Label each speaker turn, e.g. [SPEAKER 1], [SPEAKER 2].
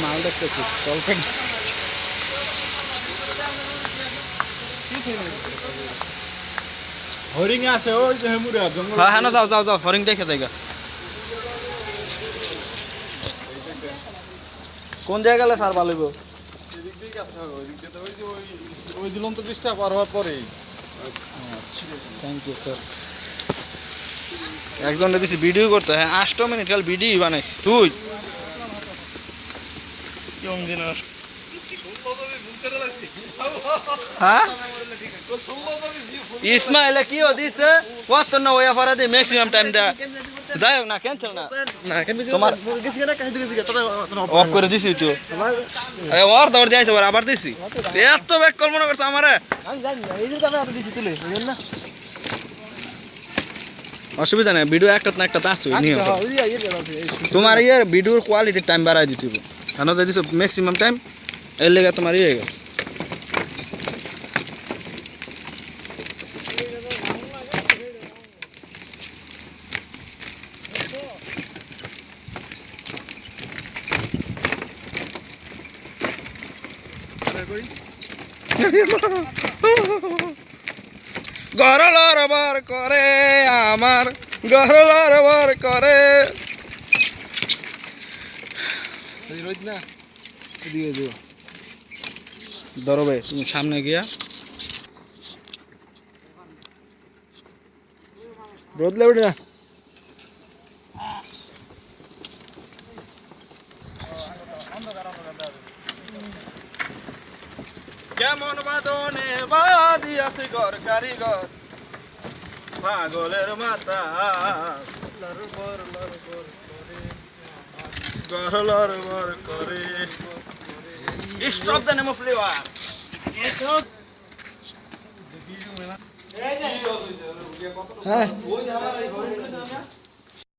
[SPEAKER 1] মাল দেখতেছি হরিং আছে ওই যে হেমুরা জঙ্গল।
[SPEAKER 2] হ্যাঁ হ্যাঁ, যাও যাও যাও, হরিং দেখে জায়গা। কোন জায়গা গেলে স্যার ভালো হইব?
[SPEAKER 1] সেদিক দিকে আছে, ওই দিক দিয়ে তো ওই যে ওই দিলন তো বৃষ্টি পার হওয়ার পরেই।
[SPEAKER 2] Thank you sir. একজনে দিছি ভিডিও করতে, হ্যাঁ 8 মিনিট কাল ভিডিও বানাইছি। তুই হ্যাঁ ইসমাইল কি দিছে কত না ওয়া ফরা দি ম্যাক্সিমাম টাইম দা যাই হোক না, ক্যান্সেল না তোমার অফ করে দিছি তো। এই ওর দৌড় দিয়েছে, ওর আবার দিছি। এত ব্যাক কল মনে করছ আমারে?
[SPEAKER 3] আমি জানি না, এই যে তো আমি এত দিছি তুলে বুঝলেন না।
[SPEAKER 2] অসুবিধা নাই, ভিডিও একটা না একটা আছে নিয়ম।
[SPEAKER 3] আচ্ছা ওই যে ইয়ে আছে
[SPEAKER 2] তোমার ইয়ে ভিডিওর কোয়ালিটি টাইম বাড়াই দিতে হবে, কেন যাই দিছো ম্যাক্সিমাম টাইম, এর লেগে তোমার ইয়ে হয়ে গেছে। গরলার বার করে আমার, গরলার বার করে।
[SPEAKER 3] রোজ না দিয়ে দিও।
[SPEAKER 2] ধরো ভাই তুমি সামনে গিয়া
[SPEAKER 3] রোদলে উঠে না।
[SPEAKER 2] কেমন বাদনে বাদি আছে ঘর কারিগর, পাগলের মাথা গরলার বার করে। Stop the name of flavour.
[SPEAKER 3] হ্যাঁ